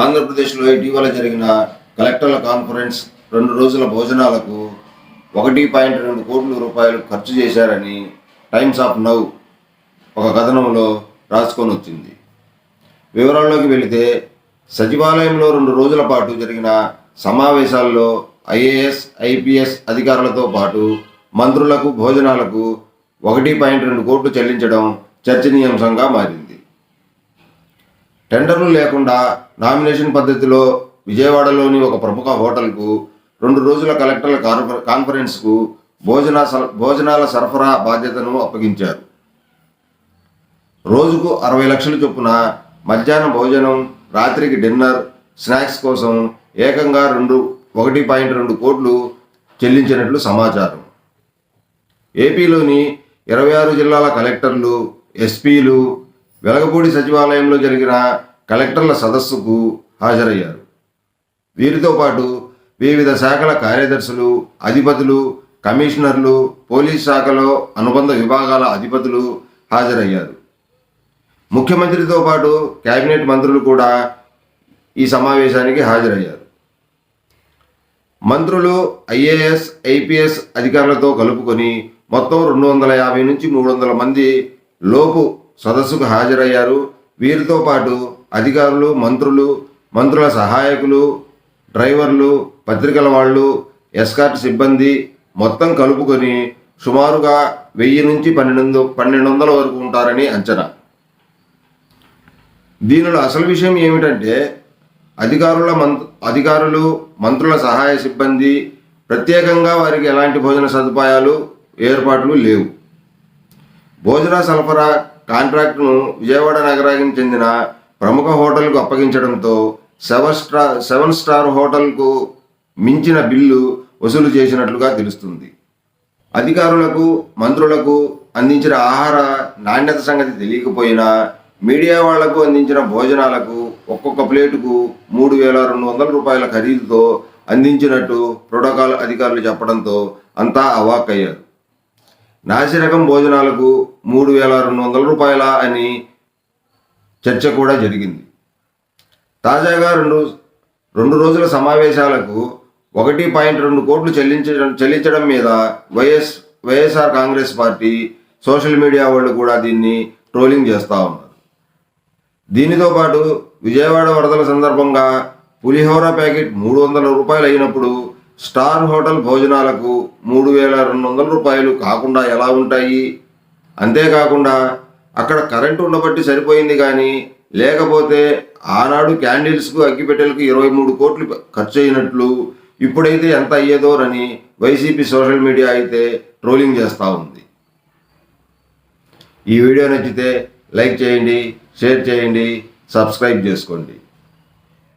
ఆంధ్రప్రదేశ్లో ఇటీవల జరిగిన కలెక్టర్ల కాన్ఫరెన్స్ 2 రోజుల భోజనాలకు 1.2 కోట్ల రూపాయలు ఖర్చు చేశారని టైమ్స్ ఆఫ్ నౌ ఒక కథనంలో రాసుకొని వచ్చింది. వివరాల్లోకి వెళితే, సచివాలయంలో 2 రోజుల పాటు జరిగిన సమావేశాల్లో ఐఏఎస్, ఐపీఎస్ అధికారులతో పాటు మంత్రులకు భోజనాలకు 1.2 కోట్లు చెల్లించడం చర్చనీయాంశంగా మారింది. టెండర్లు లేకుండా నామినేషన్ పద్ధతిలో విజయవాడలోని ఒక ప్రముఖ హోటల్కు 2 రోజుల కలెక్టర్ల కాన్ఫరెన్స్కు భోజనాల సరఫరా బాధ్యతను అప్పగించారు. రోజుకు 60 లక్షల చొప్పున మధ్యాహ్న భోజనం, రాత్రికి డిన్నర్, స్నాక్స్ కోసం ఏకంగా 1.2 కోట్లు చెల్లించినట్లు సమాచారం. ఏపీలోని 26 జిల్లాల కలెక్టర్లు, ఎస్పీలు వెలగపూడి సచివాలయంలో జరిగిన కలెక్టర్ల సదస్సుకు హాజరయ్యారు. వీరితో పాటు వివిధ శాఖల కార్యదర్శులు, అధిపతులు, కమిషనర్లు, పోలీస్ శాఖలో అనుబంధ విభాగాల అధిపతులు హాజరయ్యారు. ముఖ్యమంత్రితో పాటు కేబినెట్ మంత్రులు కూడా ఈ సమావేశానికి హాజరయ్యారు. మంత్రులు ఐఏఎస్, ఐపీఎస్ అధికారులతో కలుపుకొని మొత్తం 250 నుంచి 300 మంది లోపు సదస్సుకు హాజరయ్యారు. వీరితో పాటు అధికారులు, మంత్రుల సహాయకులు, డ్రైవర్లు, పత్రికల వాళ్ళు, ఎస్కార్ట్ సిబ్బంది మొత్తం కలుపుకొని సుమారుగా 1000 నుంచి 1200 వరకు ఉంటారని అంచనా. దీనిలో అసలు విషయం ఏమిటంటే, అధికారులు, మంత్రుల సహాయ సిబ్బంది ప్రత్యేకంగా వారికి ఎలాంటి భోజన సదుపాయాలు, ఏర్పాట్లు లేవు. భోజన సరఫరా కాంట్రాక్టును విజయవాడ నగరానికి చెందిన ప్రముఖ హోటల్కు అప్పగించడంతో 7 స్టార్ హోటల్కు మించిన బిల్లు వసూలు చేసినట్లుగా తెలుస్తుంది. అధికారులకు, మంత్రులకు అందించిన ఆహార నాణ్యత సంగతి తెలియకపోయినా మీడియా వాళ్లకు అందించిన భోజనాలకు ఒక్కొక్క ప్లేటుకు 3,200 రూపాయల ఖరీదుతో అందించినట్టు ప్రోటోకాల్ అధికారులు చెప్పడంతో అంతా అవాక్కయ్యారు. నాసిరకం భోజనాలకు 3,200 రూపాయల అని చర్చ కూడా జరిగింది. తాజాగా 2 రోజుల సమావేశాలకు 1.2 కోట్లు చెల్లించడం మీద YSR Congress party social media వాళ్ళు కూడా దీన్ని ట్రోలింగ్ చేస్తూ ఉన్నారు. దీనితో పాటు విజయవాడ వరదల సందర్భంగా పులిహోర ప్యాకెట్ 300 రూపాయలు అయినప్పుడు స్టార్ హోటల్ భోజనాలకు 3,200 రూపాయలు కాకుండా ఎలా ఉంటాయి? అంతేకాకుండా అక్కడ కరెంటు ఉండబట్టి సరిపోయింది కానీ, లేకపోతే ఆనాడు క్యాండిల్స్కు, అగ్గిపెట్టెలకు 23 కోట్లు ఖర్చు అయినట్లు ఇప్పుడైతే ఎంత అయ్యేదోరని వైసీపీ సోషల్ మీడియా అయితే ట్రోలింగ్ చేస్తూ ఉంది. ఈ వీడియో నచ్చితే లైక్ చేయండి, షేర్ చేయండి, సబ్స్క్రైబ్ చేసుకోండి.